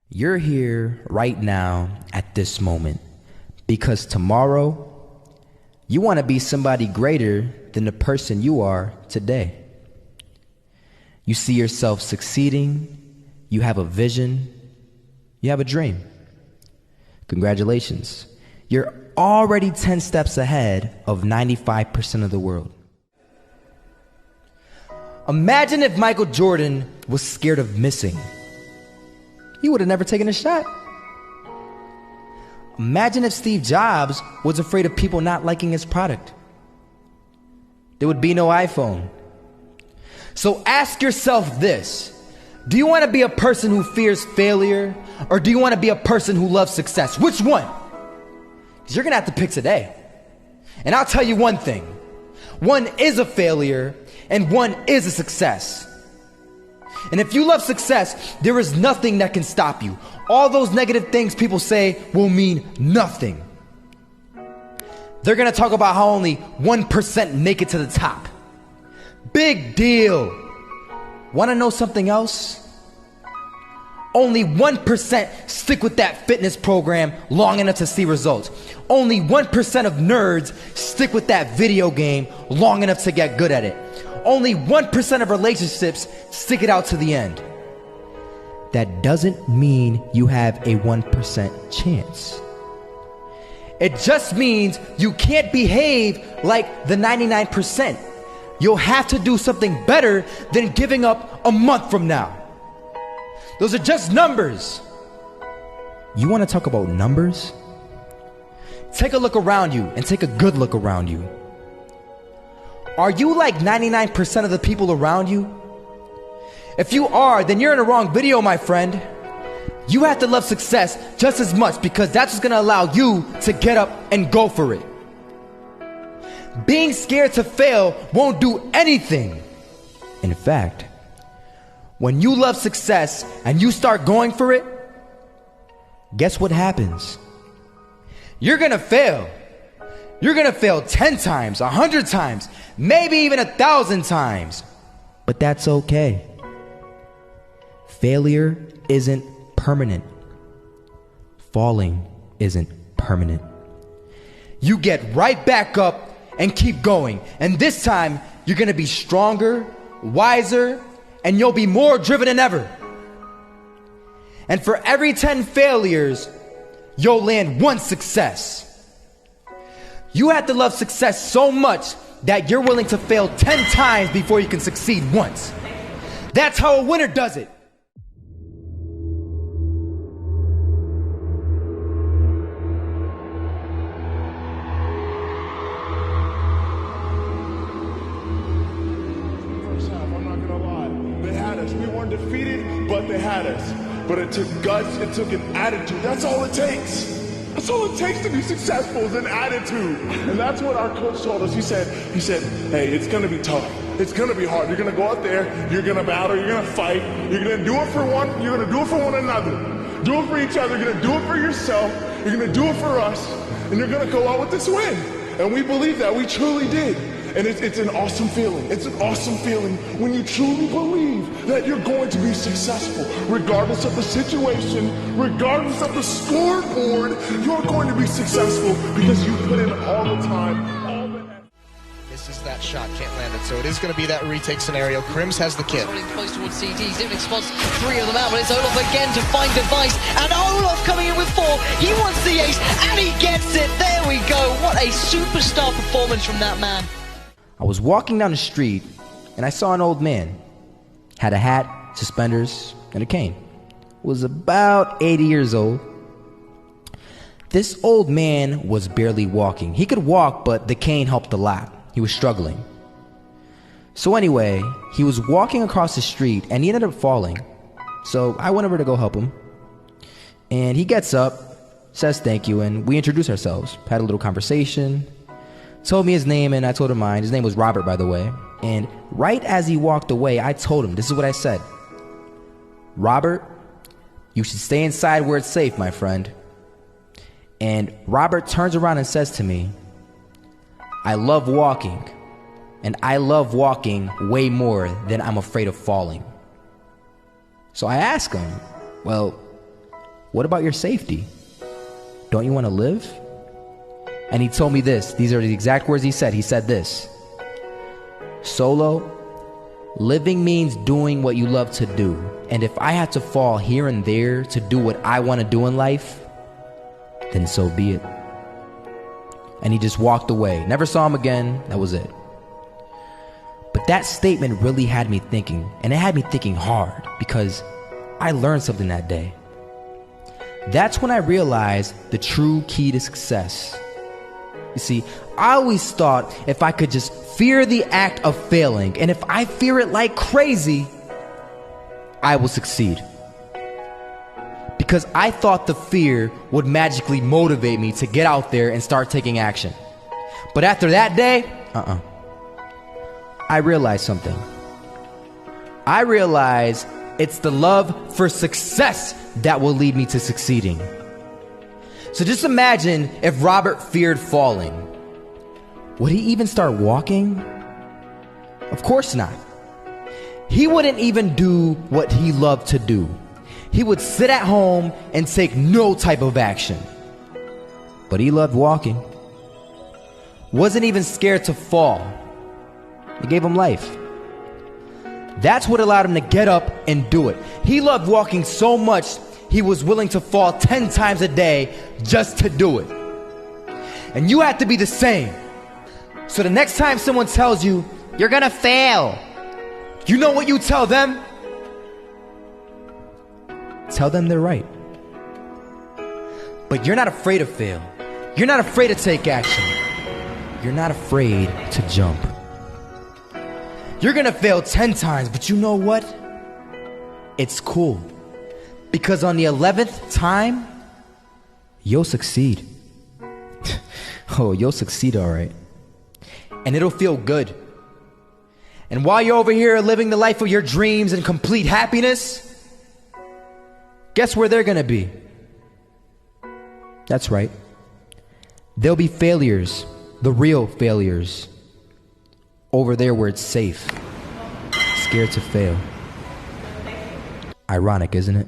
You're here right now at this moment because tomorrow you want to be somebody greater than the person you are today. You see yourself succeeding, you have a vision, you have a dream. Congratulations. You're already 10 steps ahead of 95% of the world. Imagine if Michael Jordan was scared of missing. He would have never taken a shot. Imagine if Steve Jobs was afraid of people not liking his product. There would be no iPhone. So ask yourself this. Do you want to be a person who fears failure, or do you want to be a person who loves success? Which one? Because you're going to have to pick today. And I'll tell you one thing. One is a failure, and one is a success. And if you love success, there is nothing that can stop you. All those negative things people say will mean nothing. They're going to talk about how only 1% make it to the top. Big deal. Want to know something else? Only 1% stick with that fitness program long enough to see results. Only 1% of nerds stick with that video game long enough to get good at it. Only 1% of relationships stick it out to the end. That doesn't mean you have a 1% chance. It just means you can't behave like the 99%. You'll have to do something better than giving up a month from now. Those are just numbers. You want to talk about numbers? Take a look around you and take a good look around you. Are you like 99% of the people around you? If you are, then you're in the wrong video, my friend. You have to love success just as much because that's what's going to allow you to get up and go for it. Being scared to fail won't do anything. In fact, when you love success and you start going for it, guess what happens? You're going to fail. You're going to fail 10 times, 100 times, maybe even 1,000 times. But that's okay. Failure isn't permanent. Falling isn't permanent. You get right back up and keep going. And this time, you're going to be stronger, wiser, and you'll be more driven than ever. And for every 10 failures, you'll land one success. You have to love success so much that you're willing to fail 10 times before you can succeed once. That's how a winner does it. First half, I'm not gonna lie. They had us. We weren't defeated, but they had us. But it took guts, it took an attitude. That's all it takes. That's all it takes to be successful is an attitude. And that's what our coach told us. He said, hey, it's gonna be tough. It's gonna be hard. You're gonna go out there, you're gonna battle, you're gonna fight, you're gonna do it for one, you're gonna do it for one another. Do it for each other, you're gonna do it for yourself, you're gonna do it for us, and you're gonna go out with this win. And we believe that, we truly did. And it's an awesome feeling. It's an awesome feeling when you truly believe that you're going to be successful. Regardless of the situation, regardless of the scoreboard, you're going to be successful because you put in all the time, all the effort. Misses that shot, can't land it. So it is going to be that retake scenario. Crims has the kid. Running close towards CD, Zivnik spots 3 of them out, but it's Olof again to find device, and Olof coming in with 4. He wants the ace, and he gets it. There we go. What a superstar performance from that man. I was walking down the street and I saw an old man. Had a hat, suspenders, and a cane. Was about 80 years old. This old man was barely walking. He could walk, but the cane helped a lot. He was struggling. So anyway, he was walking across the street and he ended up falling. So I went over to go help him. And he gets up, says thank you, and we introduced ourselves. Had a little conversation. Told me his name and I told him mine. His name was Robert, by the way. And right as he walked away, I told him, this is what I said. Robert, you should stay inside where it's safe, my friend. And Robert turns around and says to me, I love walking. And I love walking way more than I'm afraid of falling. So I ask him, well, What about your safety? Don't you want to live? And he told me this. These are the exact words he said. He said this: Solo, living means doing what you love to do. And if I had to fall here and there to do what I want to do in life, then so be it. And he just walked away. Never saw him again. That was it. But that statement really had me thinking, and it had me thinking hard, because I learned something that day. That's when I realized the true key to success. You see, I always thought if I could just fear the act of failing, and if I fear it like crazy, I will succeed. Because I thought the fear would magically motivate me to get out there and start taking action. But after that day, I realized something. I realized it's the love for success that will lead me to succeeding. So just imagine if Robert feared falling. Would he even start walking? Of course not. He wouldn't even do what he loved to do. He would sit at home and take no type of action. But he loved walking. Wasn't even scared to fall. It gave him life. That's what allowed him to get up and do it. He loved walking so much, he was willing to fall 10 times a day just to do it. And you have to be the same. So the next time someone tells you, you're gonna fail, you know what you tell them? Tell them they're right. But you're not afraid to fail. You're not afraid to take action. You're not afraid to jump. You're gonna fail 10 times, but you know what? It's cool. Because on the 11th time, you'll succeed. Oh, you'll succeed, all right. And it'll feel good. And while you're over here living the life of your dreams and complete happiness, guess where they're gonna be? That's right. They'll be failures, the real failures, over there where it's safe, scared to fail. Ironic, isn't it?